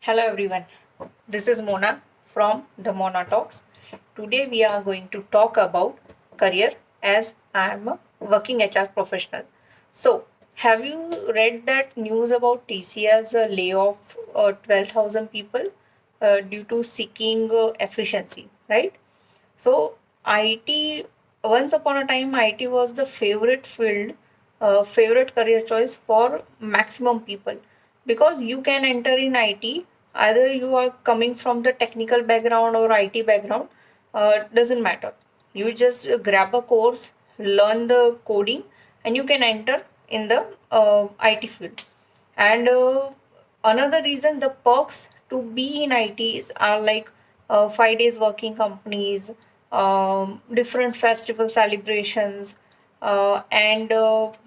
Hello everyone, this is Mona from the Mona Talks. Today we are going to talk about career as I am a working HR professional. So, have you read that news about TCS layoff 12,000 people due to seeking efficiency, right? So, IT, once upon a time, IT was the favorite field, favorite career choice for maximum people because you can enter in IT either you are coming from the technical background or IT background, doesn't matter. You just grab a course, learn the coding, and you can enter in the IT field. And another reason the perks to be in ITs are like 5 days working companies, different festival celebrations, and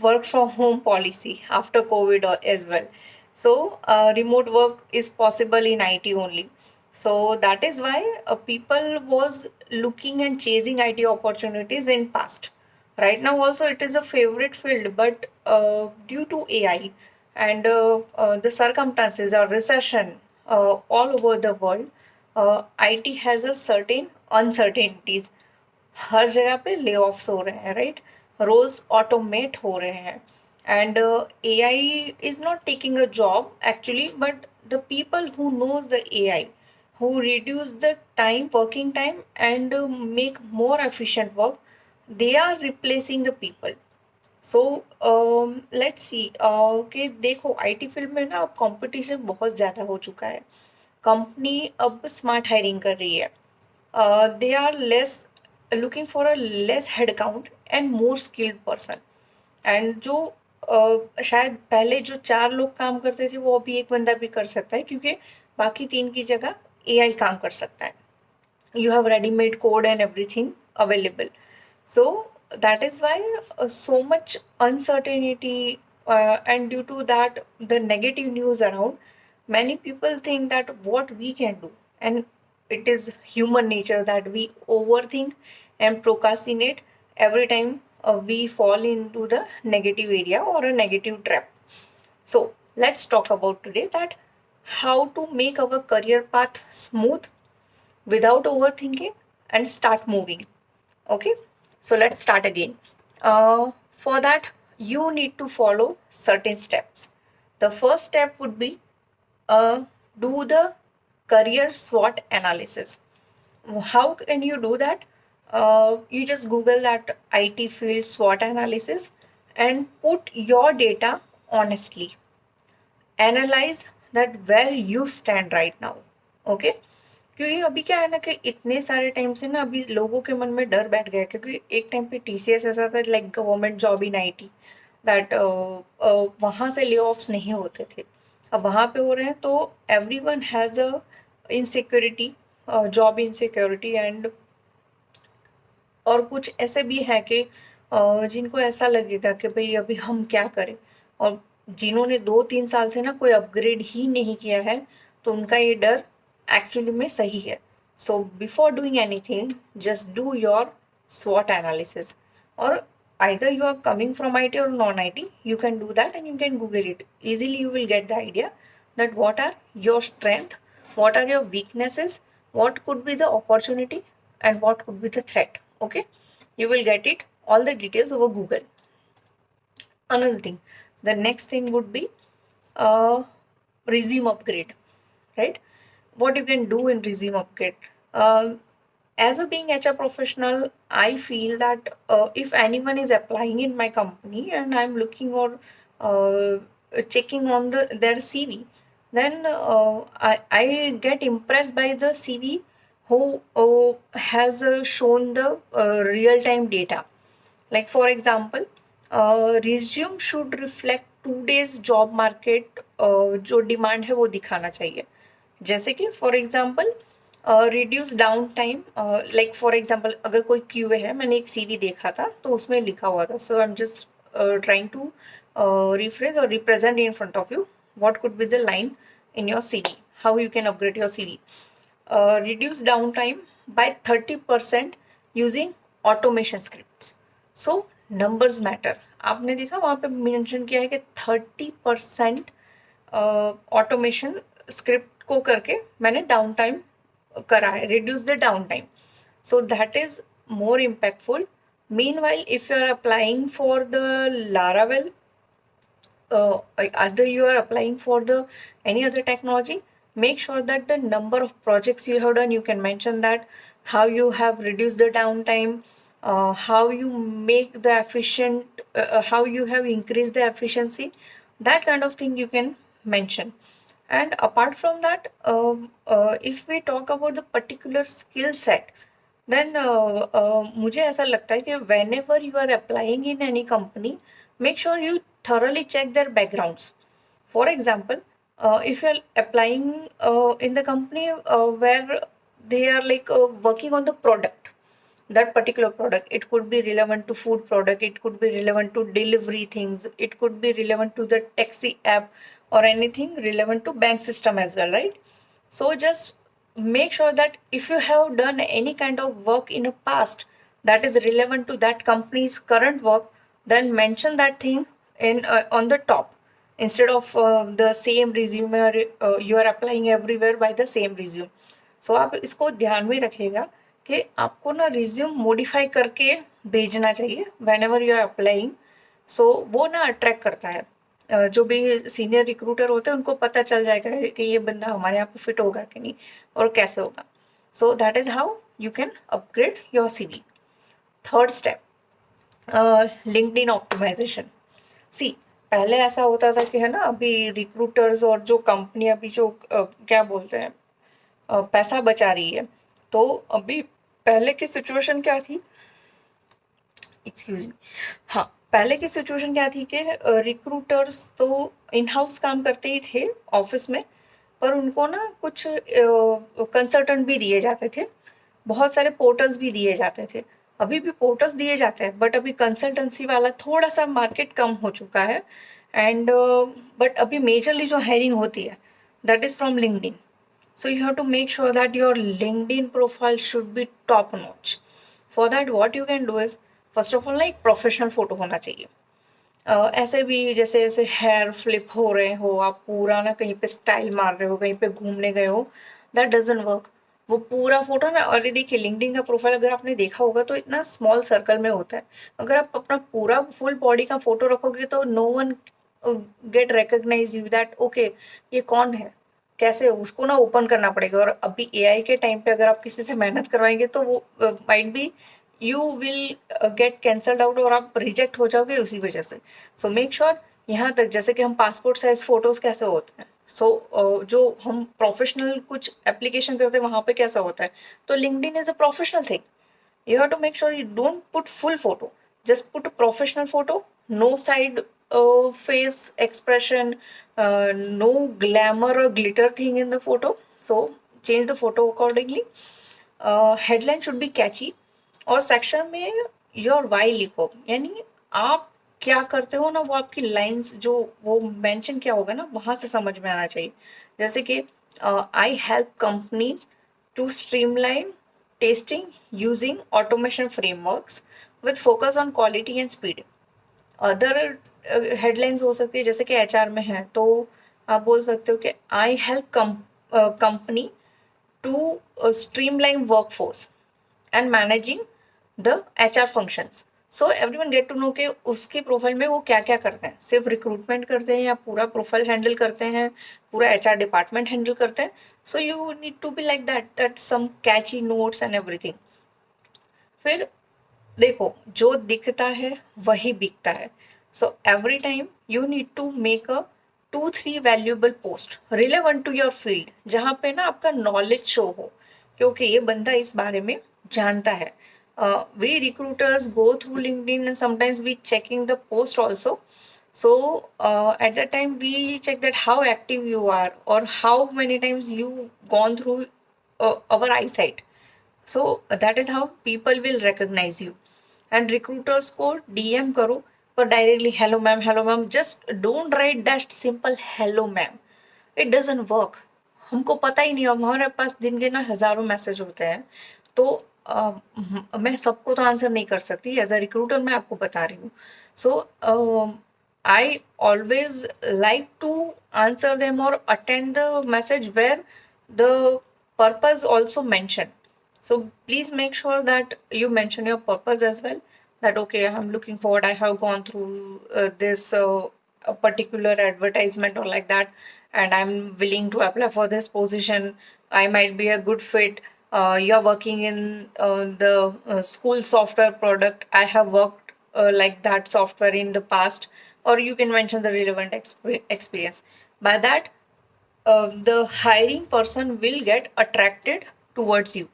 work from home policy after COVID as well. So remote work is possible in IT only. So that is why people was looking and chasing IT opportunities in past. Right now also it is a favorite field, but due to AI and the circumstances or recession all over the world, IT has a certain uncertainties. हर जगह पे ले offs हो रहे हैं, right? Roles automate हो रहे हैं and AI is not taking a job actually, but the people who knows the AI, who reduce the time, working time, and make more efficient work, they are replacing the people. So let's see कि देखो IT field में ना अब competition बहुत ज़्यादा हो चुका है. कंपनी अब स्मार्ट हायरिंग कर रही है. They are less looking for a less head count and more skilled person. And जो शायद पहले जो 4 लोग काम करते थे वो अभी एक बंदा भी कर सकता है क्योंकि बाकी 3 की जगह AI काम कर सकता है. You have ready-made code and everything available. So that is why so much uncertainty, and due to that the negative news around, many people think that what we can do, and it is human nature that we overthink and procrastinate every time we fall into the negative area or a negative trap. So let's talk about today that how to make our career path smooth without overthinking and start moving. Okay, so let's start again. For that, you need to follow certain steps. The first step would be do the career SWOT analysis. How can you do that? You just Google that IT field SWOT analysis and put your data honestly. Analyze that where you stand right now. Okay, क्योंकि अभी क्या है ना कि इतने सारे time से ना अभी लोगों के मन में डर बैठ गया क्योंकि एक टाइम पे TCS ऐसा था like government job in IT that वहाँ से ले ऑफ्स नहीं होते थे. अब वहाँ पे हो रहे हैं तो everyone has a insecurity, job insecurity. And और कुछ ऐसे भी है कि जिनको ऐसा लगेगा कि भाई अभी हम क्या करें, और जिन्होंने 2-3 साल से ना कोई अपग्रेड ही नहीं किया है तो उनका ये डर एक्चुअली में सही है. So before doing anything just do your SWOT analysis. Or either you are coming from IT or non-IT, you can do that and you can Google it. Easily you will get the idea that what are your strength, what are your weaknesses, what could be the opportunity, and what could be the threat. Okay, you will get it all the details over Google. Another thing, the next thing would be resume upgrade, right? What you can do in resume upgrade. As a being HR professional, I feel that if anyone is applying in my company and I'm looking or checking on their CV, then I get impressed by the CV who has shown the real time data. Like for example, resume should reflect today's job market, जो demand है वो दिखाना चाहिए. जैसे कि for example reduce down time. Like for example अगर कोई QA है, मैंने एक CV देखा था तो उसमें लिखा हुआ था. So I am just trying to rephrase or represent in front of you what could be the line in your CV, how you can upgrade your CV. Reduce downtime by 30% using automation scripts. So numbers matter. आपने देखा वहाँ पे mention किया है कि 30% automation script को करके मैंने डाउन टाइम करा है, reduce the down time. So that is more impactful. Meanwhile, if you are applying for the Laravel, either you are applying for the any other technology, make sure that the number of projects you have done, you can mention that how you have reduced the downtime, how you make the efficient, how you have increased the efficiency, that kind of thing you can mention. And apart from that, if we talk about the particular skill set, then मुझे ऐसा लगता है कि whenever you are applying in any company, make sure you thoroughly check their backgrounds. For example, if you are applying in the company where they are like working on the product, that particular product, it could be relevant to food product, it could be relevant to delivery things, it could be relevant to the taxi app, or anything relevant to bank system as well, right? So just make sure that if you have done any kind of work in the past that is relevant to that company's current work, then mention that thing in on the top, instead of the same resume, or you are applying everywhere by the same resume. So आप इसको ध्यान में रखिएगा कि आपको ना resume modify करके भेजना चाहिए whenever you are applying. So वो ना अट्रैक्ट करता है, जो भी सीनियर रिक्रूटर होते हैं उनको पता चल जाएगा कि ये बंदा हमारे यहाँ पे फिट होगा कि नहीं और कैसे होगा. So that is how you can upgrade your CV. Third step, LinkedIn optimisation. See पहले ऐसा होता था कि है ना, अभी रिक्रूटर्स और जो कंपनी अभी जो क्या बोलते हैं पैसा बचा रही है, तो अभी पहले की सिचुएशन क्या थी, एक्सक्यूज मी, हाँ पहले की सिचुएशन क्या थी कि रिक्रूटर्स तो इन हाउस काम करते ही थे ऑफिस में, पर उनको ना कुछ कंसल्टेंट भी दिए जाते थे, बहुत सारे पोर्टल्स भी दिए जाते थे. अभी भी पोर्टल्स दिए जाते हैं, बट अभी कंसल्टेंसी वाला थोड़ा सा मार्केट कम हो चुका है. एंड बट अभी मेजरली जो हायरिंग होती है that is from LinkedIn. So you have to make sure that your LinkedIn profile should be top notch. For that, what you can do is, first of all, like professional photo होना चाहिए. ऐसे भी जैसे ऐसे hair flip हो रहे हो, आप पूरा ना कहीं पे स्टाइल मार रहे हो, कहीं पे घूमने गए हो, दैट डजंट वर्क. वो पूरा फोटो ना, और देखिए लिंक्डइन का प्रोफाइल अगर आपने देखा होगा तो इतना स्मॉल सर्कल में होता है. अगर आप अपना पूरा फुल बॉडी का फोटो रखोगे तो no one get recognize you that okay ये कौन है, कैसे उसको ना ओपन करना पड़ेगा. और अभी एआई के टाइम पे अगर आप किसी से मेहनत करवाएंगे तो वो might be you will get cancelled out और आप रिजेक्ट हो जाओगे उसी वजह से. सो मेक श्योर, यहाँ तक जैसे कि हम पासपोर्ट साइज फोटोज कैसे होते हैं, सो जो हम प्रोफेशनल कुछ एप्लीकेशन करते हैं वहां पे कैसा होता है, तो LinkedIn is a professional thing. You have to make sure you don't put full photo, just put a professional photo, no side face expression, no glamour or glitter thing in the photo. So change the photo accordingly. Headline should be catchy, और section में your Y लिखो, यानी आप क्या करते हो ना, वो आपकी लाइंस जो वो मेंशन किया होगा ना वहां से समझ में आना चाहिए. जैसे कि I help companies to streamline testing using automation frameworks with focus on quality and speed. Other headlines हो सकती है जैसे कि एचआर में है तो आप बोल सकते हो कि I help company to streamline workforce and managing the HR functions. So everyone get to know कि उसके प्रोफाइल में वो क्या क्या करते हैं, सिर्फ रिक्रूटमेंट करते हैं या पूरा प्रोफाइल हैंडल करते हैं, पूरा एचआर डिपार्टमेंट हैंडल करते हैं. So you need to be like that some catchy notes and everything. फिर देखो, जो दिखता है वही बिकता है. So every time you need to make a 2-3 valuable post relevant to your field, जहाँ पे ना आपका नॉलेज शो हो, क्योंकि ये बंदा इस बारे में जानता है. We recruiters go through LinkedIn and sometimes we checking the post also. So at that time we check that how active you are or how many times you gone through our eyesight. So that is how people will recognize you. And recruiters को DM करो, पर directly hello ma'am, just don't write that simple hello ma'am. It doesn't work. हमको पता ही नहीं, अब हमारे पास दिन के ना हजारों मैसेज होते हैं, तो मैं सबको तो आंसर नहीं कर सकती. एज अ रिक्रूटर मैं आपको बता रही हूँ. सो I always like to answer them or attend the message where the purpose also mentioned. So please make sure that you mention your purpose as well. That okay, I'm looking forward. I have gone through this a particular advertisement or like that, and I'm willing to apply for this position. I might be a good fit. You're working in the school software product. I have worked like that software in the past, or you can mention the relevant experience. By that, the hiring person will get attracted towards you.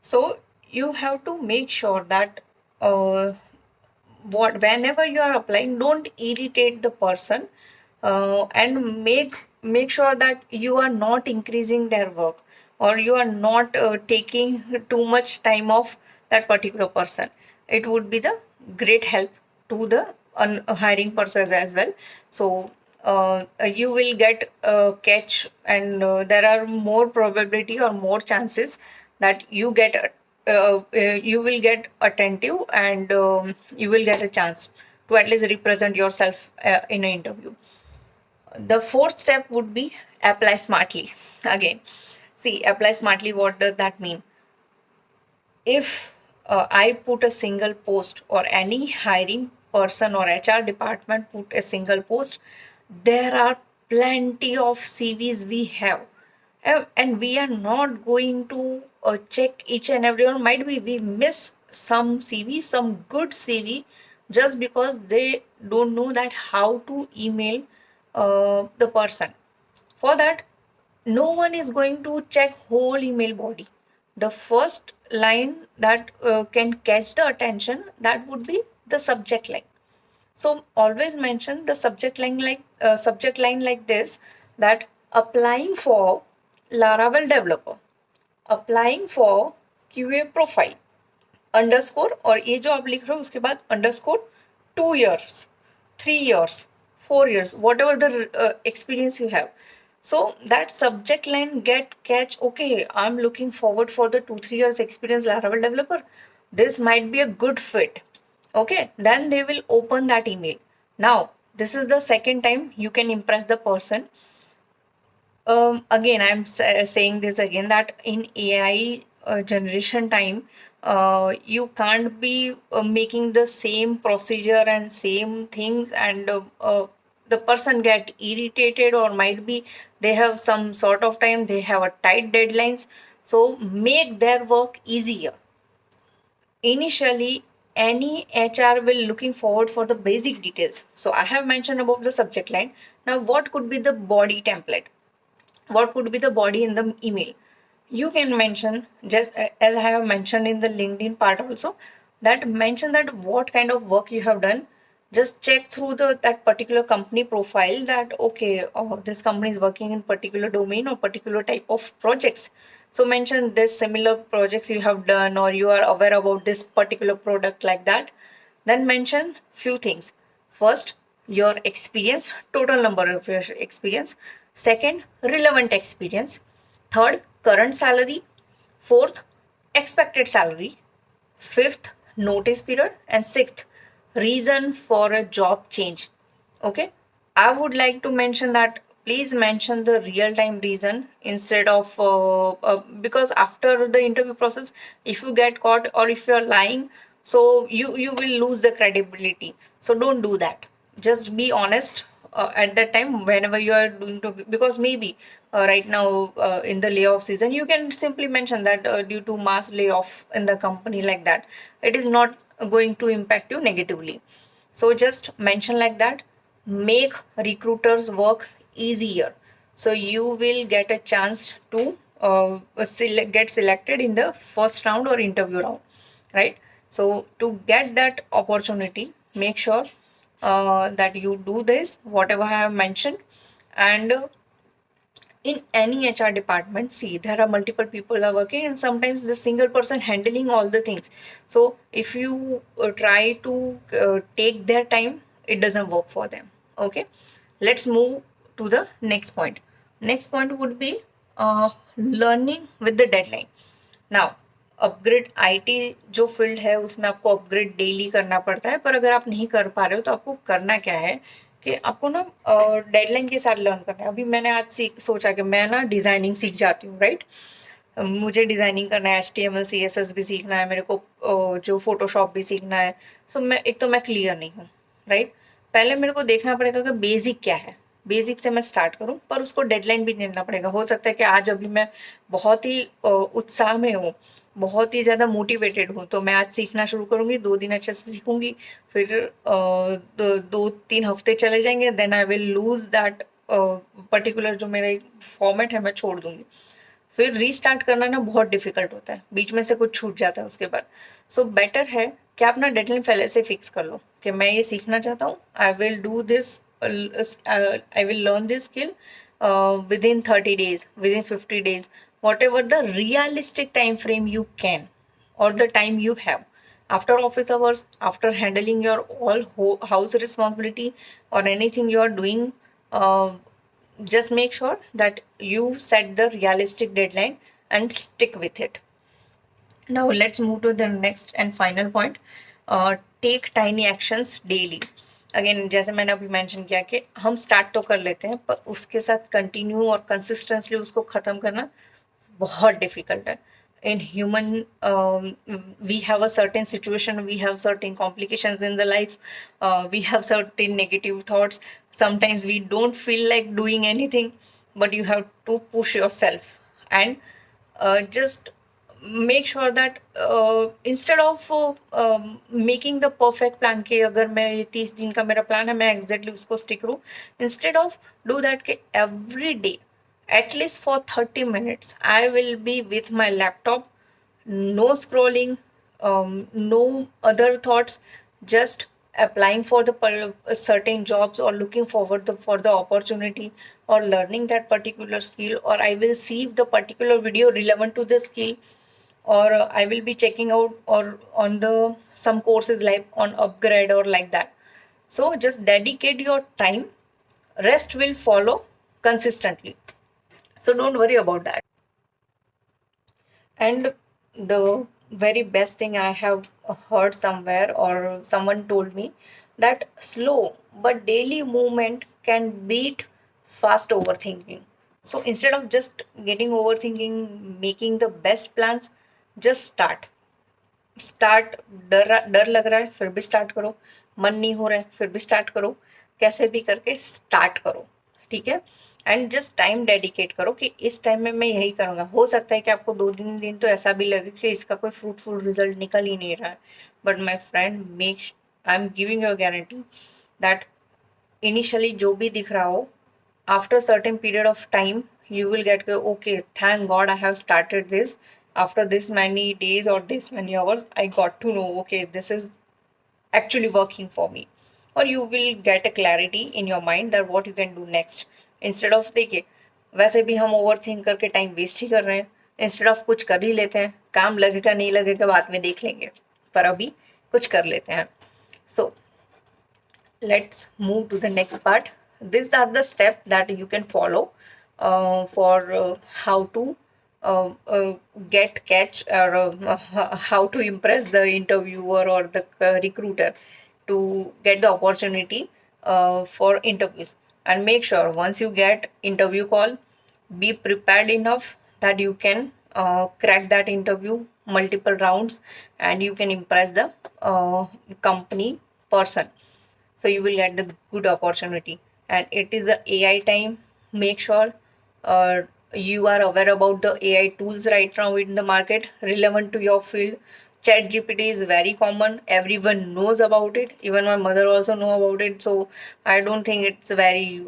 So you have to make sure that whenever you are applying, don't irritate the person, and make sure that you are not increasing their work, or you are not taking too much time of that particular person. It would be the great help to the hiring person as well. So you will get a catch, and there are more probability or more chances that you will get attentive, and you will get a chance to at least represent yourself in an interview. The fourth step would be apply smartly. Again, see, apply smartly, what does that mean? If I put a single post, or any hiring person or HR department put a single post, there are plenty of CVs we have. And we are not going to check each and every one. Might be we miss some CV, some good CV, just because they don't know that how to email the person. For that, no one is going to check whole email body. The first line that can catch the attention, that would be the subject line. So always mention the subject line like this, that applying for Laravel developer, applying for QA profile, underscore, और ये जो आप लिख रहे हो उसके बाद underscore 2 years, 3 years, 4 years, whatever the experience you have. So that subject line get catch, okay, I'm looking forward for the 2-3 years experience Laravel developer, this might be a good fit. Okay, then they will open that email. Now this is the second time you can impress the person. Again, I'm saying this again, that in AI generation time, you can't be making the same procedure and same things, and the person get irritated, or might be they have some sort of time, they have a tight deadlines. So make their work easier. Initially, any HR will looking forward for the basic details. So I have mentioned about the subject line. Now what could be the body template? What could be the body in the email? You can mention, just as I have mentioned in the LinkedIn part also, that mention that what kind of work you have done. Just check through that particular company profile, that okay, oh, this company is working in particular domain or particular type of projects. So mention this similar projects you have done, or you are aware about this particular product, like that. Then mention few things. First, your experience, total number of your experience. Second, relevant experience. Third, current salary. Fourth, expected salary. Fifth, notice period. And sixth, reason for a job change. Okay, I would like to mention that please mention the real time reason instead of because after the interview process, if you get caught or if you are lying, so you will lose the credibility. So don't do that. Just be honest at that time whenever you are doing to, because maybe right now in the layoff season, you can simply mention that due to mass layoff in the company, like that, it is not going to impact you negatively. So just mention like that. Make recruiters work easier, so you will get a chance to get selected in the first round or interview round, right? So to get that opportunity, make sure that you do this whatever I have mentioned. And in any HR department, see, there are multiple people are working, and sometimes the single person handling all the things. So if you try to take their time, it doesn't work for them. Okay, let's move to the next point. Next point would be learning with the deadline. Now upgrade IT जो field है उसमें आपको upgrade daily करना पड़ता है, पर अगर आप नहीं कर पा रहे हो तो आपको करना क्या है कि आपको ना डेडलाइन के साथ लर्न करना है। अभी मैंने आज सोचा कि मैं ना डिजाइनिंग सीख जाती हूँ, राइट। मुझे डिजाइनिंग करना है, HTML CSS भी सीखना है मेरे को, जो फोटोशॉप भी सीखना है। सो मैं एक तो मैं क्लियर नहीं हूँ, राइट। पहले मेरे को देखना पड़ेगा कि बेसिक क्या है, बेसिक से मैं स्टार्ट करूँ, पर उसको डेडलाइन भी देना पड़ेगा। हो सकता है कि आज अभी मैं बहुत ही उत्साह में हूँ, बहुत ही ज़्यादा मोटिवेटेड हूँ, तो मैं आज सीखना शुरू करूँगी, 2 दिन अच्छे से सीखूंगी, फिर 2-3 हफ्ते चले जाएंगे, then I will lose that particular जो मेरा फॉर्मेट है मैं छोड़ दूंगी। फिर रीस्टार्ट करना ना बहुत डिफिकल्ट होता है, बीच में से कुछ छूट जाता है उसके बाद। सो बेटर है कि आप ना डेडलाइन पहले से फिक्स कर लो कि मैं ये सीखना चाहता हूँ, I will do this, I will learn this skill within 30 days, within 50 days, whatever the realistic time frame you can, or the time you have after office hours, after handling your all house responsibility or anything you are doing. Just make sure that you set the realistic deadline and stick with it. Now let's move to the next and final point. Take tiny actions daily. Again जैसे मैंने अभी mention किया कि हम start तो कर लेते हैं, पर उसके साथ कंटिन्यू और कंसिस्टेंटली उसको ख़त्म करना बहुत डिफिकल्ट है. In human, we have a certain situation, we have certain complications in the life, we have certain negative thoughts. Sometimes we don't feel like doing anything, but you have to push yourself and just make sure that instead of making the perfect plan कि अगर मैं ये 30 दिन का मेरा plan है मैं exactly उसको स्टिक करूँ, इंस्टेड ऑफ डू दैट कि every day at least for 30 minutes I will be with my laptop, no scrolling, no other thoughts, just applying for the certain jobs or looking forward for the opportunity or learning that particular skill, or I will see the particular video relevant to the skill, or I will be checking out or on the some courses like on upgrade or like that. So just dedicate your time, rest will follow consistently. So don't worry about that. And the very best thing I have heard somewhere or someone told me that slow but daily movement can beat fast overthinking. So instead of just getting overthinking, making the best plans, just start. Start, डर लग रहा है फिर भी start करो, मन नहीं हो रहा है फिर भी स्टार्ट करो, कैसे भी करके स्टार्ट करो, ठीक है। एंड जस्ट टाइम डेडिकेट करो कि इस टाइम में मैं यही करूँगा। हो सकता है कि आपको 2-3 दिन तो ऐसा भी लगे कि इसका कोई फ्रूटफुल रिजल्ट निकल ही नहीं रहा है, but my friend make, I am giving your guarantee that initially जो भी दिख रहा हो, after certain period of time you will get okay, thank god I have started this, after this many days or this many hours I got to know okay this is actually working for me, or you will get a clarity in your mind that what you can do next. instead of देखिए वैसे भी हम over think करके time waste ही कर रहे हैं, instead of कुछ कर ही लेते हैं, काम लगेगा नहीं लगेगा बाद में देख लेंगे, पर अभी कुछ कर लेते हैं. So let's move to the next part. These are the steps that you can follow for how to get catch or how to impress the interviewer or the recruiter to get the opportunity for interviews. And make sure once you get interview call, be prepared enough that you can crack that interview multiple rounds and you can impress the company person, so you will get the good opportunity. And it is the AI time. Make sure you are aware about the AI tools right now in the market relevant to your field. Chat GPT is very common, everyone knows about it, even my mother also know about it, so I don't think it's very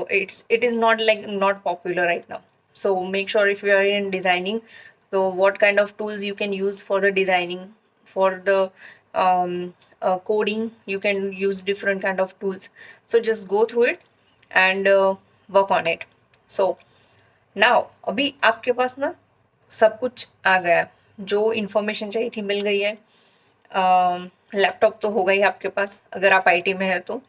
it is not like not popular right now. So make sure if you are in designing, so what kind of tools you can use for the designing, for the coding, you can use different kind of tools. So just go through it and work on it. So now अभी आपके पास ना सब कुछ आ गया, जो information चाहिए थी मिल गई है. लैपटॉप तो होगा ही आपके पास अगर आप आईटी में है, तो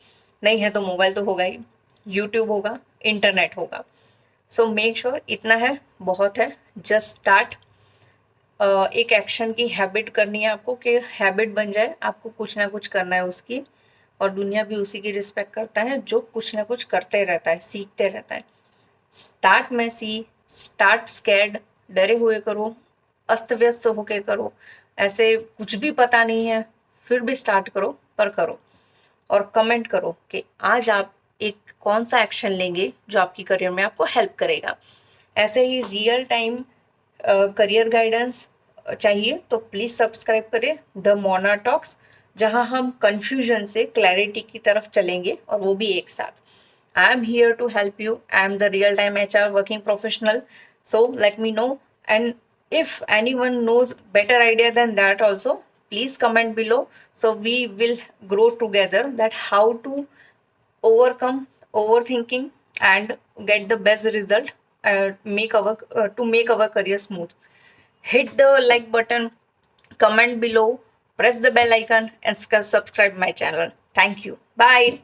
नहीं है तो मोबाइल तो होगा ही, यूट्यूब होगा, इंटरनेट होगा. सो मेक श्योर इतना है बहुत है. जस्ट स्टार्ट, एक एक्शन की हैबिट करनी है आपको, कि हैबिट बन जाए, आपको कुछ ना कुछ करना है उसकी, और दुनिया भी उसी की रिस्पेक्ट करता है जो कुछ ना कुछ करते रहता है, सीखते रहता है। स्टार्ट मैसी, स्टार्ट स्कैर्ड, डरे हुए करो, अस्त व्यस्त होके करो, ऐसे कुछ भी पता नहीं है फिर भी स्टार्ट करो, पर करो। और कमेंट करो कि आज आप एक कौन सा एक्शन लेंगे जो आपकी करियर में आपको हेल्प करेगा। ऐसे ही रियल टाइम करियर गाइडेंस चाहिए तो प्लीज सब्सक्राइब करें द मोना टॉक्स, जहां हम कंफ्यूजन से क्लैरिटी की तरफ चलेंगे, और वो भी एक साथ। I am here to help you, I am the real time HR working professional, so let me know. And if anyone knows better idea than that also, please comment below, so we will grow together that how to overcome overthinking and get the best result, to make our career smooth. Hit the like button, comment below, press the bell icon, and subscribe my channel. Thank you. Bye.